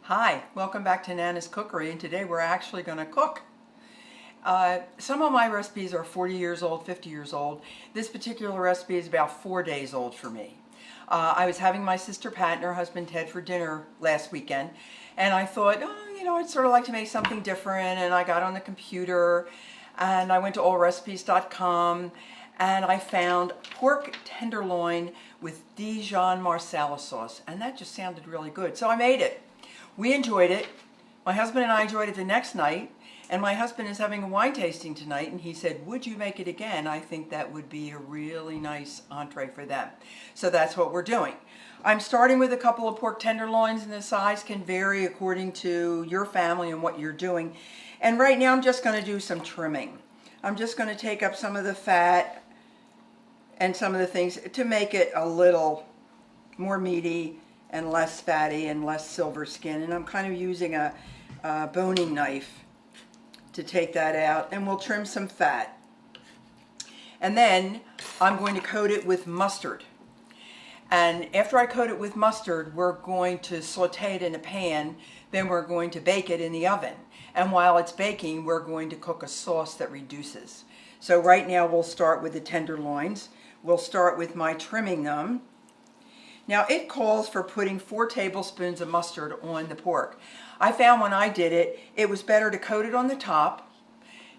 Hi, welcome back to Nana's Cookery, and today we're actually going to cook. Some of my recipes are 40 years old, 50 years old. This particular recipe is about 4 days old for me. I was having my sister Pat and her husband Ted for dinner last weekend, and I thought, I'd sort of like to make something different, and I got on the computer, and I went to allrecipes.com, and I found pork tenderloin with Dijon Marsale sauce, and that just sounded really good, so I made it. We enjoyed it. My husband and I enjoyed it the next night, and my husband is having a wine tasting tonight, and he said, would you make it again? I think that would be a really nice entree for them. So that's what we're doing. I'm starting with a couple of pork tenderloins, and the size can vary according to your family and what you're doing. And right now I'm just going to do some trimming. I'm just going to take up some of the fat and some of the things to make it a little more meaty and less fatty and less silver skin, and I'm kind of using a boning knife to take that out, and we'll trim some fat. And then I'm going to coat it with mustard, and after I coat it with mustard, we're going to saute it in a pan, then we're going to bake it in the oven, and while it's baking we're going to cook a sauce that reduces. So right now we'll start with the tenderloins. We'll start with my trimming them. Now it calls for putting 4 tablespoons of mustard on the pork. I found when I did it, it was better to coat it on the top,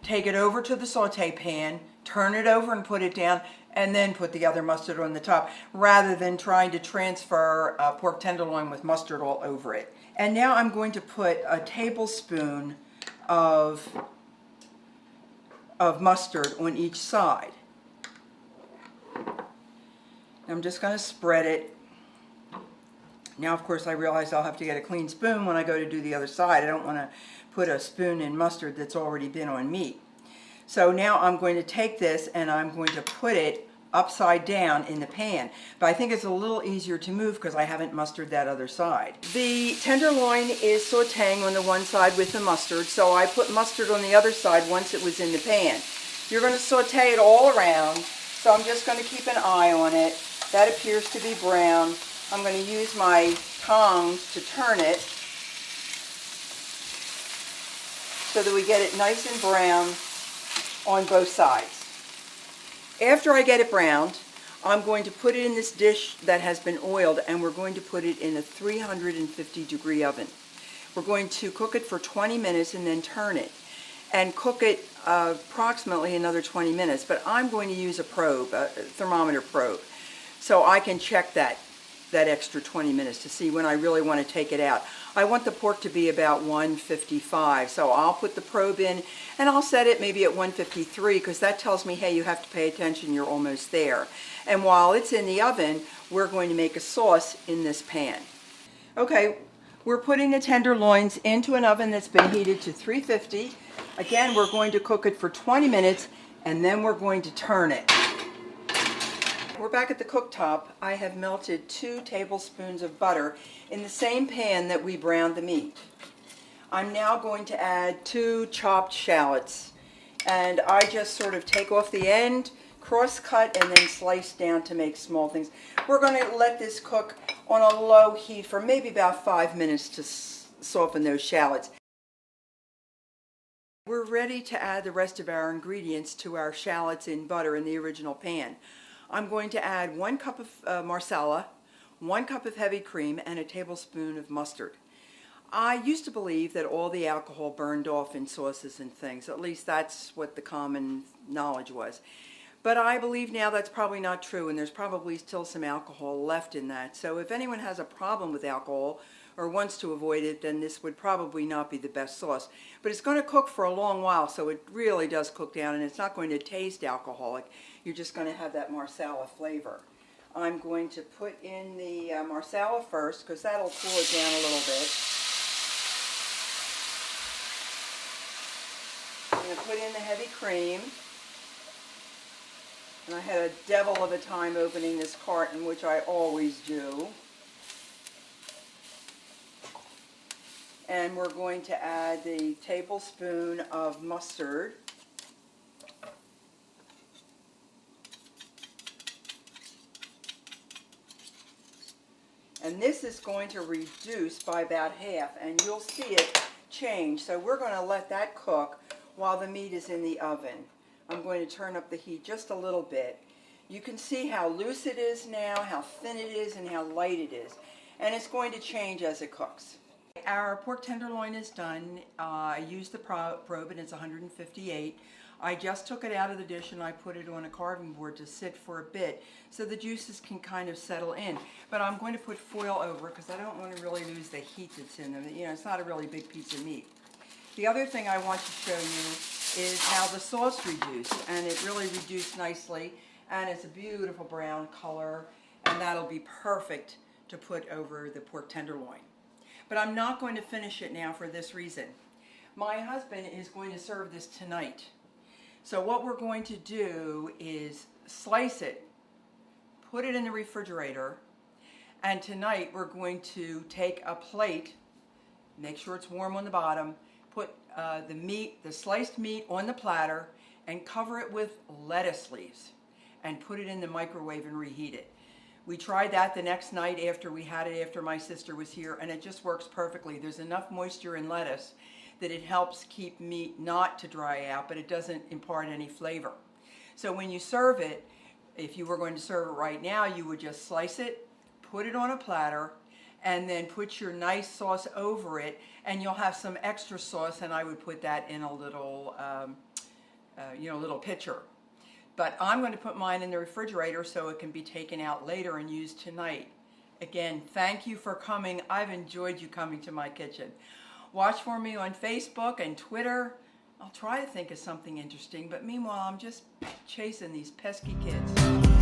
take it over to the saute pan, turn it over and put it down, and then put the other mustard on the top, rather than trying to transfer pork tenderloin with mustard all over it. And now I'm going to put a tablespoon of mustard on each side. I'm just going to spread it. Now, of course, I realize I'll have to get a clean spoon when I go to do the other side. I don't want to put a spoon in mustard that's already been on meat. So now I'm going to take this and I'm going to put it upside down in the pan. But I think it's a little easier to move because I haven't mustard that other side. The tenderloin is sauteing on the one side with the mustard, so I put mustard on the other side once it was in the pan. You're going to saute it all around, so I'm just going to keep an eye on it. That appears to be brown. I'm going to use my tongs to turn it so that we get it nice and brown on both sides. After I get it browned, I'm going to put it in this dish that has been oiled, and we're going to put it in a 350-degree oven. We're going to cook it for 20 minutes and then turn it and cook it approximately another 20 minutes. But I'm going to use a probe, a thermometer probe, so I can check that extra 20 minutes to see when I really want to take it out. I want the pork to be about 155, so I'll put the probe in and I'll set it maybe at 153, because that tells me, hey, you have to pay attention, you're almost there. And while it's in the oven, we're going to make a sauce in this pan. Okay, we're putting the tenderloins into an oven that's been heated to 350. Again, we're going to cook it for 20 minutes and then we're going to turn it. We're back at the cooktop. I have melted 2 tablespoons of butter in the same pan that we browned the meat. I'm now going to add 2 chopped shallots, and I just sort of take off the end, cross-cut, and then slice down to make small things. We're going to let this cook on a low heat for maybe about 5 minutes to soften those shallots. We're ready to add the rest of our ingredients to our shallots in butter in the original pan. I'm going to add 1 cup of Marsala, 1 cup of heavy cream, and a tablespoon of mustard. I used to believe that all the alcohol burned off in sauces and things. At least that's what the common knowledge was. But I believe now that's probably not true, and there's probably still some alcohol left in that. So if anyone has a problem with alcohol or wants to avoid it, then this would probably not be the best sauce. But it's going to cook for a long while, so it really does cook down, and it's not going to taste alcoholic. You're just going to have that Marsala flavor. I'm going to put in the Marsala first, because that'll cool it down a little bit. I'm going to put in the heavy cream. And I had a devil of a time opening this carton, which I always do. And we're going to add the tablespoon of mustard. And this is going to reduce by about half, and you'll see it change. So we're going to let that cook while the meat is in the oven. I'm going to turn up the heat just a little bit. You can see how loose it is now, how thin it is, and how light it is. And it's going to change as it cooks. Our pork tenderloin is done. I used the probe and it's 158. I just took it out of the dish and I put it on a carving board to sit for a bit so the juices can kind of settle in. But I'm going to put foil over it because I don't want to really lose the heat that's in them. You know, it's not a really big piece of meat. The other thing I want to show you is how the sauce reduced, and it really reduced nicely, and it's a beautiful brown color, and that'll be perfect to put over the pork tenderloin. But I'm not going to finish it now for this reason. My husband is going to serve this tonight. So what we're going to do is slice it, put it in the refrigerator, and tonight we're going to take a plate, make sure it's warm on the bottom, put the sliced meat on the platter, and cover it with lettuce leaves, and put it in the microwave and reheat it. We tried that the next night after we had it, after my sister was here, and it just works perfectly. There's enough moisture in lettuce that it helps keep meat not to dry out, but it doesn't impart any flavor. So when you serve it, if you were going to serve it right now, you would just slice it, put it on a platter, and then put your nice sauce over it, and you'll have some extra sauce, and I would put that in a little, little pitcher. But I'm going to put mine in the refrigerator so it can be taken out later and used tonight. Again, thank you for coming. I've enjoyed you coming to my kitchen. Watch for me on Facebook and Twitter. I'll try to think of something interesting, but meanwhile, I'm just chasing these pesky kids.